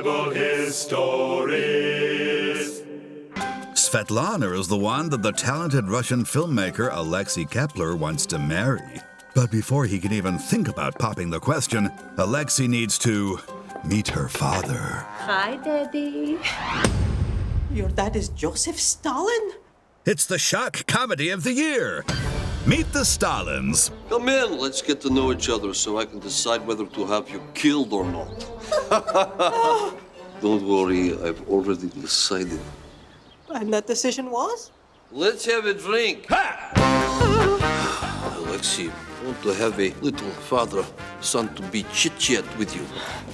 Horrible Histories. Svetlana is the one that the talented Russian filmmaker Alexei Kepler wants to marry. But before he can even think about popping the question, Alexei needs to meet her father. Hi, Daddy. Your dad is Joseph Stalin? It's the shock comedy of the year. Meet the Stalins. Come in, let's get to know each other so I can decide whether to have you killed or not. Don't worry, I've already decided. And that decision was? Let's have a drink. Alexei, I want to have a little father-son-to-be chit-chat with you.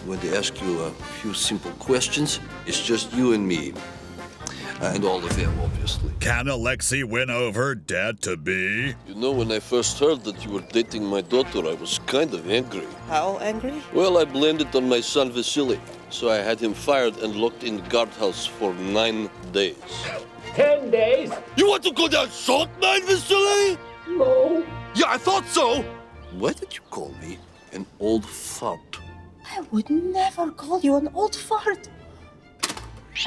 I'm going to ask you a few simple questions. It's just you and me. And all of them, obviously. Can Alexei win over Dad-to-be? You know, when I first heard that you were dating my daughter, I was kind of angry. How angry? Well, I blamed it on my son Vasily. So I had him fired and locked in the guardhouse for 9 days. 10 days? You want to go down salt mine, Vasily? No. Yeah, I thought so. Why did you call me an old fart? I would never call you an old fart.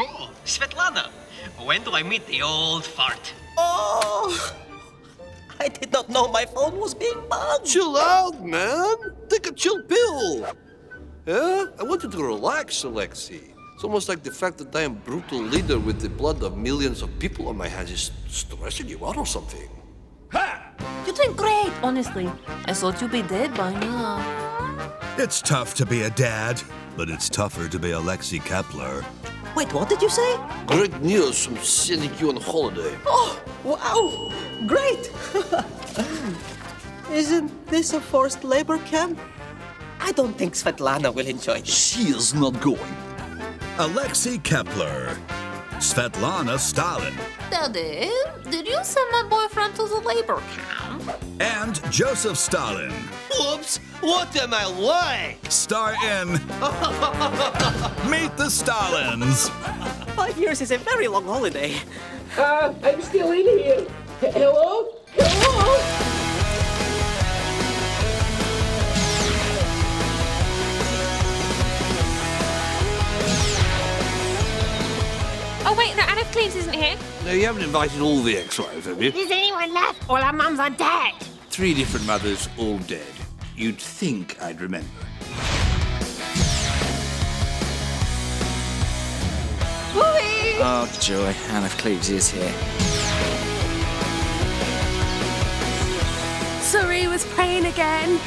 Oh, Svetlana, when do I meet the old fart? Oh! I did not know my phone was being bugged. Chill out, man. Take a chill pill. Yeah? I want you to relax, Alexei. It's almost like the fact that I am brutal leader with the blood of millions of people on my hands is stressing you out or something. Ha! You're doing great, honestly. I thought you'd be dead by now. It's tough to be a dad, but it's tougher to be Alexei Kepler. Wait, what did you say? Great news from sending you on holiday. Oh, wow! Great! Isn't this a forced labor camp? I don't think Svetlana will enjoy this. She is not going. Alexei Kepler. Svetlana Stalin. Daddy, did you send my boyfriend to the labor camp? And Joseph Stalin. Whoops! What am I like? Star in Meet the Stalins. 5 years is a very long holiday. I'm still in here. Hello? Hello? Oh wait, no, Anna Cleves isn't here. No, you haven't invited all the ex-wives, have you? Is anyone left? All our mums are dead. 3 different mothers, all dead. You'd think I'd remember. Whee! Oh, joy. Anna Cleves is here. Sorry, was praying again.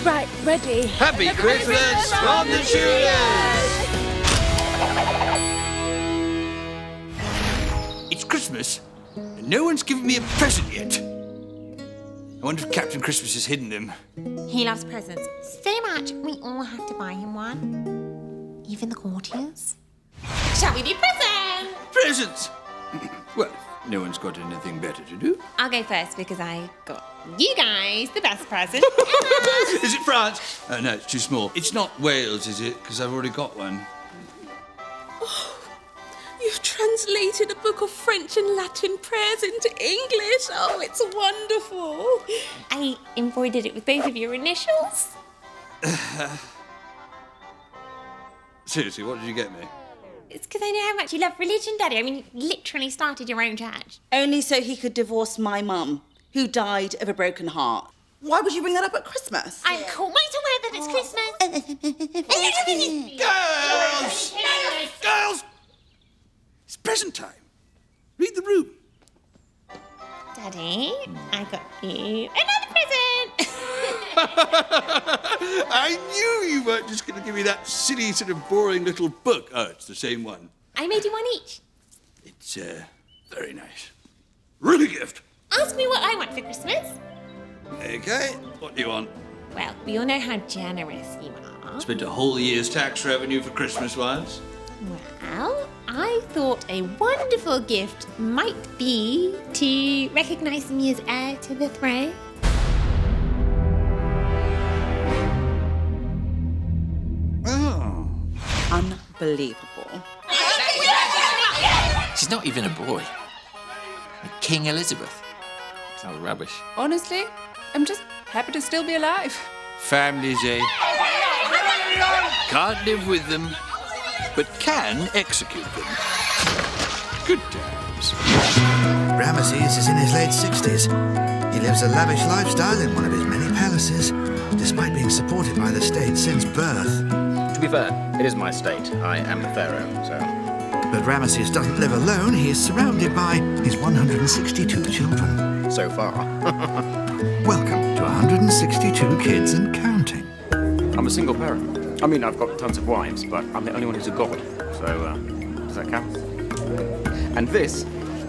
Right, ready. Happy Christmas from the Tudors! It's Christmas, and no one's given me a present yet. I wonder if Captain Christmas has hidden them. He loves presents so much, we all have to buy him one. Even the courtiers. Shall we do presents? Presents! Well, if no one's got anything better to do. I'll go first because I got you guys the best present Is it France? Oh, no, it's too small. It's not Wales, is it? Because I've already got one. You've translated a book of French and Latin prayers into English. Oh, it's wonderful. I embroidered it with both of your initials. Seriously, what did you get me? It's because I know how much you love religion, Daddy. I mean, you literally started your own church. Only so he could divorce my mum, who died of a broken heart. Why would you bring that up at Christmas? I'm quite aware that it's Christmas. Girls! Girls! It's present time. Read the room. Daddy, I got you another present. I knew you weren't just going to give me that silly, sort of boring little book. Oh, it's the same one. I made you one each. It's, very nice. Really gift. Ask me what I want for Christmas. Okay, what do you want? Well, we all know how generous you are. Spent a whole year's tax revenue for Christmas once. Well, I thought a wonderful gift might be to recognise me as heir to the throne. Oh. Unbelievable. She's not even a boy. Like King Elizabeth. It's not rubbish. Honestly, I'm just happy to still be alive. Families, eh? Can't live with them, but can execute them. Good times. Ramesses is in his late 60s. He lives a lavish lifestyle in one of his many palaces, despite being supported by the state since birth. To be fair, it is my state. I am the pharaoh, so... But Ramesses doesn't live alone. He is surrounded by his 162 children. So far. Welcome to 162 kids and counting. I'm a single parent. I mean, I've got tons of wives, but I'm the only one who's a god. So, does that count? And this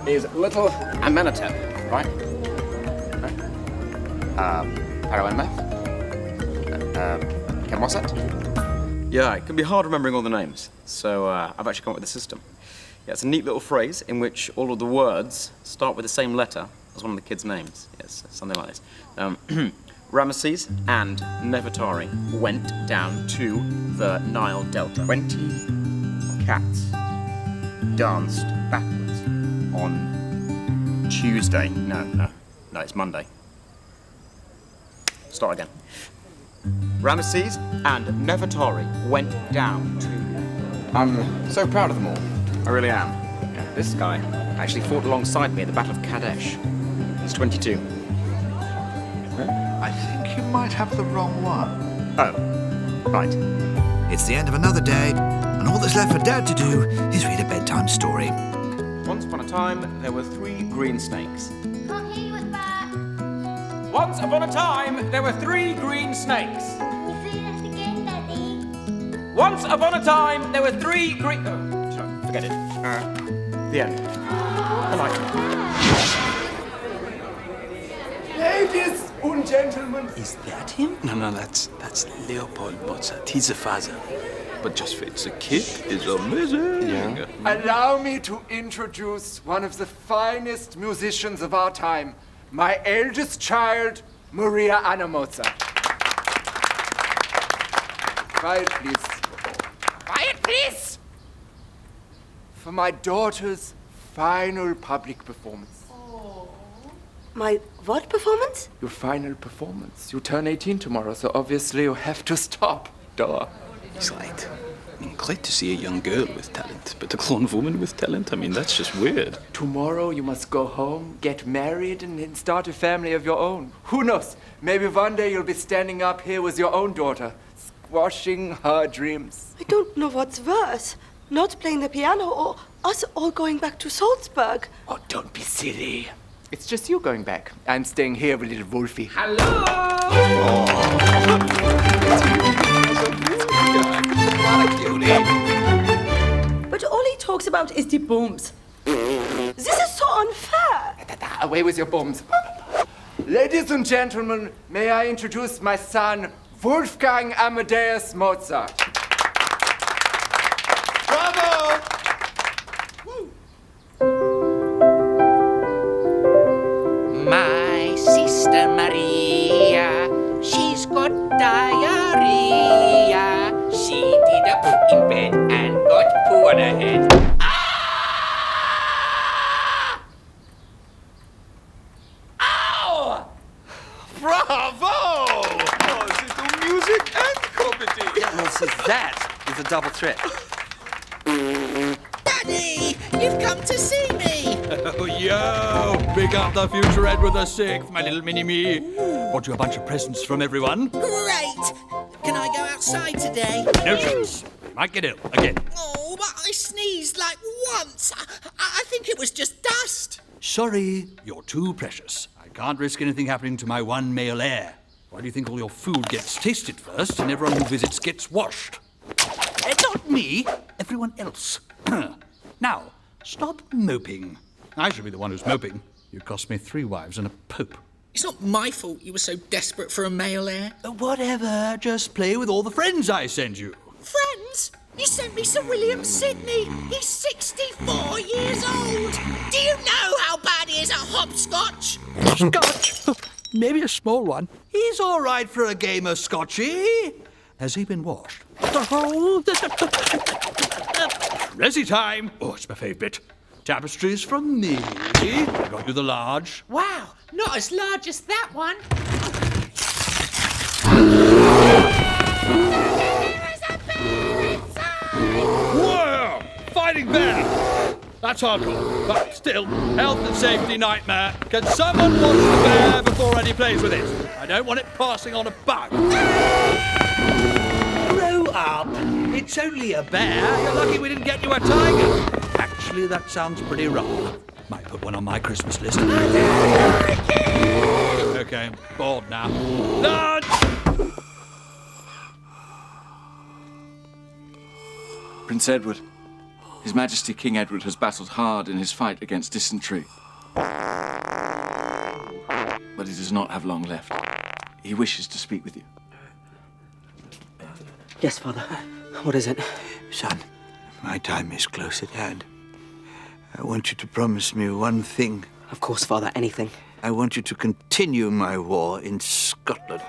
is little Amenhotep, right? Ken Mozart? Yeah, it can be hard remembering all the names. So, I've actually come up with a system. Yeah, it's a neat little phrase in which all of the words start with the same letter as one of the kids' names. Yes, something like this. Ramesses and Nefertari went down to the Nile Delta. 20 cats danced backwards on Tuesday. No, it's Monday. Start again. Ramesses and Nefertari went down to... I'm so proud of them all. I really am. Yeah, this guy actually fought alongside me at the Battle of Kadesh. He's 22. I think you might have the wrong one. Oh, right. It's the end of another day, and all that's left for Dad to do is read a bedtime story. Once upon a time, there were 3 green snakes. Can't hear you at back. Once upon a time, there were 3 green snakes. Can you say that again, Daddy? Once upon a time, there were 3 green... Oh, sorry, forget it. The end. I like it. Ladies and gentlemen. Is that him? No, that's Leopold Mozart. He's the father. But just for it's a kid is amazing. Yeah. Allow me to introduce one of the finest musicians of our time, my eldest child, Maria Anna Mozart. Quiet, please. Quiet, please! For my daughter's final public performance. My what performance? Your final performance. You turn 18 tomorrow, so obviously you have to stop. Duh. He's right. I mean, glad to see a young girl with talent, but a grown woman with talent, I mean, that's just weird. Tomorrow you must go home, get married, and then start a family of your own. Who knows? Maybe one day you'll be standing up here with your own daughter, squashing her dreams. I don't know what's worse. Not playing the piano or us all going back to Salzburg. Oh, don't be silly. It's just you going back. I'm staying here with little Wolfie. Hello! But all he talks about is the booms. This is so unfair. Away with your bombs. Ladies and gentlemen, may I introduce my son, Wolfgang Amadeus Mozart. Bravo! My sister Maria, she's got diarrhea. She did a poop in bed and got poo on her head. Ow! Bravo! Oh, this is the music and comedy. Yes, that is a double threat. Daddy, you've come to see me. Oh, yo! Big up the future Edward VI, my little mini-me. Brought you a bunch of presents from everyone. Great. Can I go outside today? No chance. You might get ill again. Oh, but I sneezed like once. I think it was just dust. Sorry, you're too precious. I can't risk anything happening to my one male heir. Why do you think all your food gets tasted first and everyone who visits gets washed? Not me, everyone else. Now, stop moping. I should be the one who's moping. You cost me 3 wives and a pope. It's not my fault you were so desperate for a male heir. Whatever, just play with all the friends I send you. Friends? You sent me Sir William Sidney. He's 64 years old. Do you know how bad he is at hopscotch? Scotch? Maybe a small one. He's all right for a game of scotchy. Has he been washed? Resi time. Oh, it's my favourite bit. Tapestries from me. I got you the large. Wow, not as large as that one. talking bear! That's hardcore, but still, health and safety nightmare. Can someone watch the bear before Eddie plays with it? I don't want it passing on a bug. Grow up! It's only a bear. You're lucky we didn't get you a tiger. Actually, that sounds pretty wrong. Might put one on my Christmas list. Okay, I'm bored now. Lunch! Prince Edward. His Majesty King Edward has battled hard in his fight against dysentery. But he does not have long left. He wishes to speak with you. Yes, Father. What is it? Son, my time is close at hand. I want you to promise me one thing. Of course, Father, anything. I want you to continue my war in Scotland.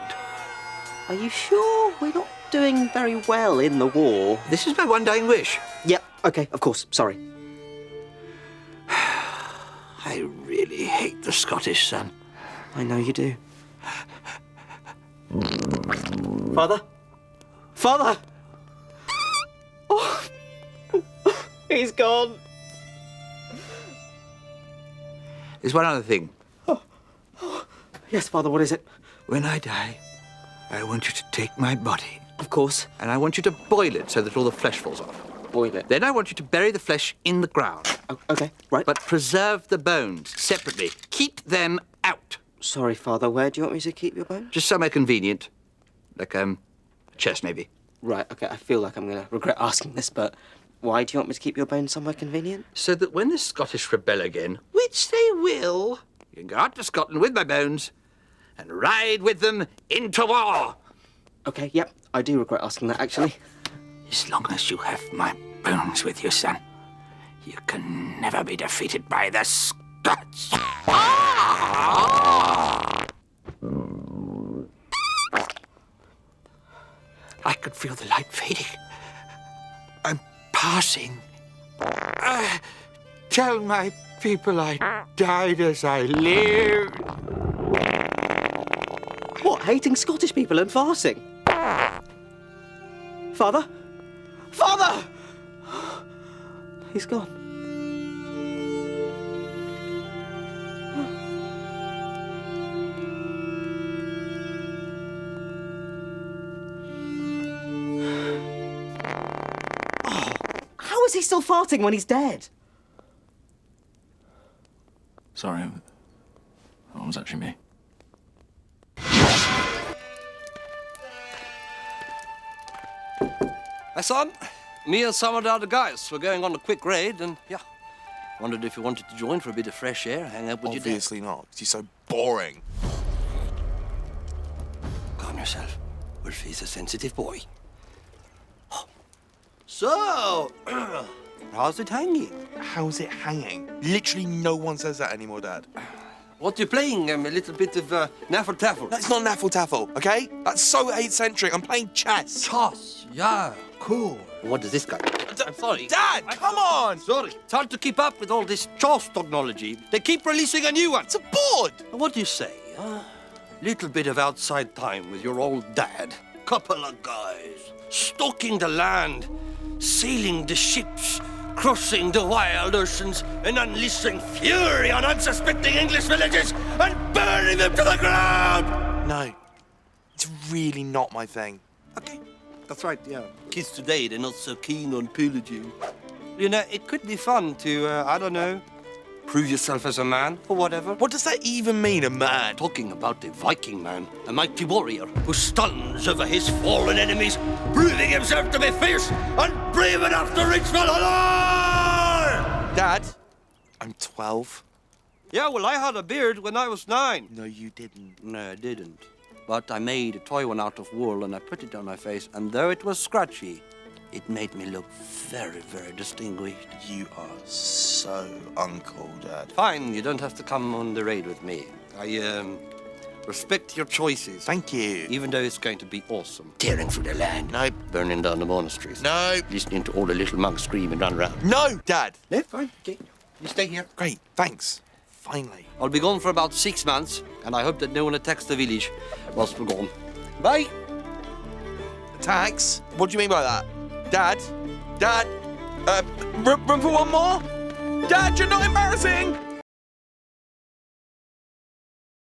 Are you sure we're not doing very well in the war? This is my one dying wish. Yep, okay, of course, sorry. I really hate the Scottish, son. I know you do. Father? Father! Oh, he's gone. There's one other thing. Yes, Father, what is it? When I die, I want you to take my body. Of course. And I want you to boil it so that all the flesh falls off. Boil it? Then I want you to bury the flesh in the ground. Oh, okay, right. But preserve the bones separately. Keep them out. Sorry, Father, where do you want me to keep your bones? Just somewhere convenient. Like, a chest, maybe. Right, okay, I feel like I'm going to regret asking this, but why do you want me to keep your bones somewhere convenient? So that when the Scottish rebel again, which they will, you can go out to Scotland with my bones and ride with them into war. Okay, yep, I do regret asking that, actually. As long as you have my bones with you, son, you can never be defeated by the Scots. I could feel the light fading. I'm passing. Tell my people I died as I lived. What, hating Scottish people and farting? Father? Father! He's gone. How is he still farting when he's dead? Sorry, that was actually me. Hi, son. Me and some of the other guys were going on a quick raid, and yeah, wondered if you wanted to join for a bit of fresh air, hang out with your dad. Obviously not, because he's so boring. Calm yourself. Wolfie's a sensitive boy. So, how's it hanging? How's it hanging? Literally no one says that anymore, Dad. What you playing? A little bit of naffle taffle. That's not naffle taffle, okay? That's so 8th century. I'm playing chess. Chess? Yeah, cool. What is this guy? I'm sorry. Dad, come on! Sorry. It's hard to keep up with all this chess technology. They keep releasing a new one. It's a board! What do you say? Little bit of outside time with your old dad. Couple of guys. Stalking the land. Sailing the ships. Crossing the wild oceans and unleashing fury on unsuspecting English villages and burning them to the ground! No. It's really not my thing. Okay. That's right, yeah. Kids today, they're not so keen on pillaging. You know, it could be fun to, I don't know, prove yourself as a man or whatever. What does that even mean, a man? Talking about the Viking man, a mighty warrior who stuns over his fallen enemies, proving himself to be fierce and brave enough to reach Valhalla! Dad, I'm 12. Yeah, well, I had a beard when I was 9. No, you didn't. No, I didn't. But I made a toy one out of wool and I put it on my face, and though it was scratchy, it made me look very, very distinguished. You are so uncool, Dad. Fine, you don't have to come on the raid with me. I, respect your choices. Thank you. Even though it's going to be awesome. Tearing through the land. No. Burning down the monasteries. No. Listening to all the little monks scream and run around. No, Dad. No, fine. Okay. You stay here. Great, thanks. Finally. I'll be gone for about 6 months, and I hope that no one attacks the village whilst we're gone. Bye. Attacks? What do you mean by that? Dad? Dad? Room for one more? Dad, you're not embarrassing!